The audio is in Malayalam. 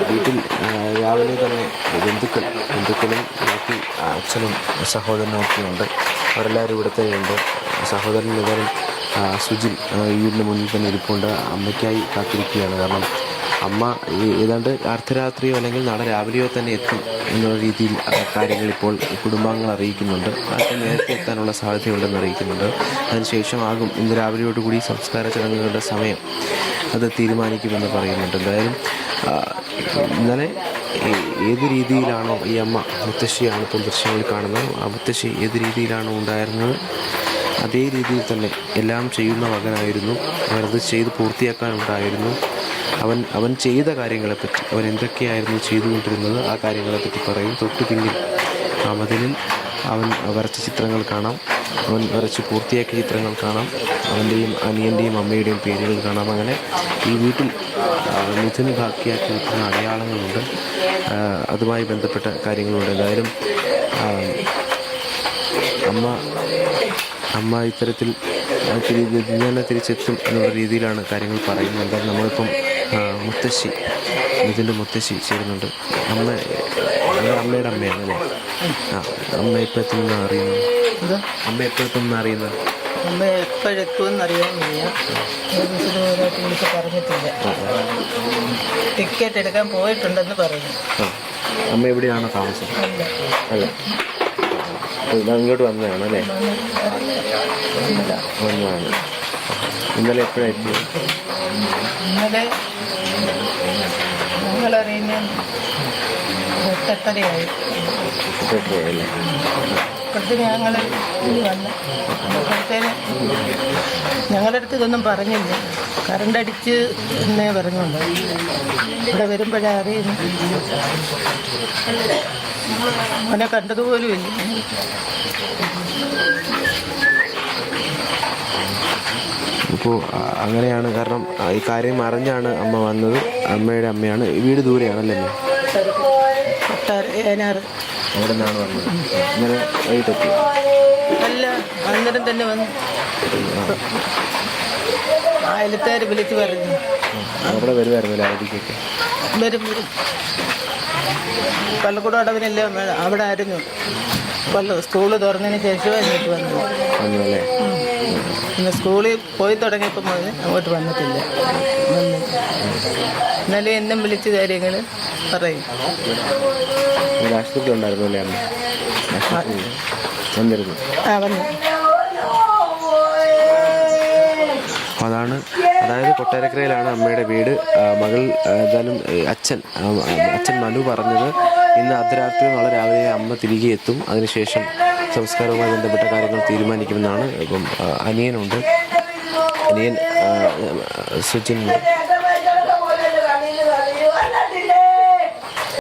വീട്ടിൽ രാവിലെ തന്നെ ബന്ധുക്കളും ബാക്കി അച്ഛനും സഹോദരനും ഒക്കെയുണ്ട്. അവരെല്ലാവരും ഇവിടുത്തെയുണ്ട്. സഹോദരൻ എല്ലാവരും സുജിൻ വീടിന് മുന്നിൽ തന്നെ ഇരിപ്പുണ്ട്. അമ്മയ്ക്കായി കാത്തിരിക്കുകയാണ്. കാരണം അമ്മ ഏതാണ്ട് അർദ്ധരാത്രിയോ അല്ലെങ്കിൽ നാളെ രാവിലെയോ തന്നെ എത്തും എന്നുള്ള രീതിയിൽ കാര്യങ്ങൾ ഇപ്പോൾ കുടുംബാംഗങ്ങൾ അറിയിക്കുന്നുണ്ട്. അതൊക്കെ നേരത്തെ എത്താനുള്ള സാധ്യതയുണ്ടെന്ന് അറിയിക്കുന്നുണ്ട്. അതിനുശേഷമാകും ഇന്ന് രാവിലെയോടുകൂടി സംസ്കാര ചടങ്ങുകളുടെ സമയം അത് തീരുമാനിക്കുമെന്ന് പറയുന്നുണ്ട്. എന്തായാലും ഇന്നലെ ഏത് രീതിയിലാണോ ഈ അമ്മ, മുത്തശ്ശിയാണ് ഇപ്പോൾ ദൃശ്യങ്ങളിൽ കാണുന്നത്, ആ മുത്തശ്ശി ഏത് രീതിയിലാണോ ഉണ്ടായിരുന്നത് അതേ രീതിയിൽ തന്നെ എല്ലാം ചെയ്യുന്ന മകനായിരുന്നു. അവനത് ചെയ്ത് പൂർത്തിയാക്കാനുണ്ടായിരുന്നു. അവൻ ചെയ്ത കാര്യങ്ങളെപ്പറ്റി, അവൻ എന്തൊക്കെയായിരുന്നു ചെയ്തുകൊണ്ടിരുന്നത് ആ കാര്യങ്ങളെപ്പറ്റി പറയും. തൊട്ടു പിന്നിൽ ആ മതിലിൽ അവൻ വരച്ച ചിത്രങ്ങൾ കാണാം. അവൻ വരച്ച് പൂർത്തിയാക്കിയ ചിത്രങ്ങൾ കാണാം. അവൻ്റെയും അനിയൻ്റെയും അമ്മയുടെയും പേരുകൾ കാണാം. അങ്ങനെ ഈ വീട്ടിൽ മിഥുന് ബാക്കിയാക്കി വെക്കുന്ന അടയാളങ്ങളുണ്ട്. അതുമായി ബന്ധപ്പെട്ട കാര്യങ്ങളുണ്ട്. എന്തായാലും അമ്മ ഇത്തരത്തിൽ തന്നെ തിരിച്ചെത്തും എന്നുള്ള രീതിയിലാണ് കാര്യങ്ങൾ പറയുന്നത്. എന്തായാലും നമ്മളിപ്പം മിഥുൻ്റെ മുത്തശ്ശി ചേരുന്നുണ്ട്. അമ്മയുടെ അമ്മയാണല്ലേ? അമ്മ എപ്പോഴെത്തുമെന്ന് അറിയുന്നത്? അമ്മ എപ്പോഴെത്തുമെന്ന് അറിയാൻ വയ്യ. പറഞ്ഞിട്ടില്ല. ടിക്കറ്റ് എടുക്കാൻ പോയിട്ടുണ്ടെന്ന് പറയുന്നു. അമ്മ എവിടെയാണോ താമസം? അല്ല, ഇങ്ങോട്ട് വന്നതാണ് അല്ലേ? വന്നതാണ്. ഇന്നലെ എപ്പോഴായിരുന്നു? ഇന്നലെ ഞങ്ങളറിയുന്ന 8:30 അല്ലേ? അപ്പോഴത്തേന് ഞങ്ങൾ വന്നു. അപ്പോഴത്തേന് ഞങ്ങളുടെ അടുത്ത് ഇതൊന്നും പറഞ്ഞില്ല. കറണ്ട് അടിച്ച് എന്നേ പറഞ്ഞുകൊണ്ട് ഇവിടെ വരുമ്പോഴേ അറിയുന്നു. അവനെ കണ്ടതുപോലും ഇല്ല. ഇപ്പോൾ അങ്ങനെയാണ്. കാരണം ഈ കാര്യം അറിഞ്ഞാണ് അമ്മ വന്നത്. അമ്മയുടെ അമ്മയാണ്. വീട് ദൂരെയാണല്ലേ? ഏനാറ്. അവിടെ നിന്നാണ് വന്നത്. ഇന്നലെ വൈകിട്ടെത്തി? അല്ല, അന്നേരം തന്നെ വന്നു. അയലത്തുകാർ വിളിച്ച് പറഞ്ഞു. അവിടെ വരുമായിരുന്നല്ലോ അവധിക്കൊക്കെ? വരും. പള്ളിക്കൂടം അടവിനല്ലേ അവിടെ ആയിരുന്നു. സ്കൂള് തുറന്നതിന് ശേഷമാണ് ഇങ്ങോട്ട് വന്നത്. വന്നല്ലേ? പിന്നെ സ്കൂളിൽ പോയി തുടങ്ങിയപ്പോൾ മുതൽ അങ്ങോട്ട് വന്നിട്ടില്ല. ഇന്നലെ എന്നും വിളിച്ച് കാര്യങ്ങൾ പറയും. ആശുപത്രി ഉണ്ടായിരുന്നു അല്ലേ അമ്മ? വന്നിരുന്നു. വന്നു. അതായത് കൊട്ടാരക്കരയിലാണ് അമ്മയുടെ വീട്. മകൾ ഏതായാലും അച്ഛൻ മനു പറഞ്ഞത് ഇന്ന് അർദ്ധരാത്രി നാളെ രാവിലെ അമ്മ തിരികെ എത്തും. അതിനുശേഷം സംസ്കാരവുമായി ബന്ധപ്പെട്ട കാര്യങ്ങൾ തീരുമാനിക്കുമെന്നാണ്. ഇപ്പം അനിയൻ സുജിൻ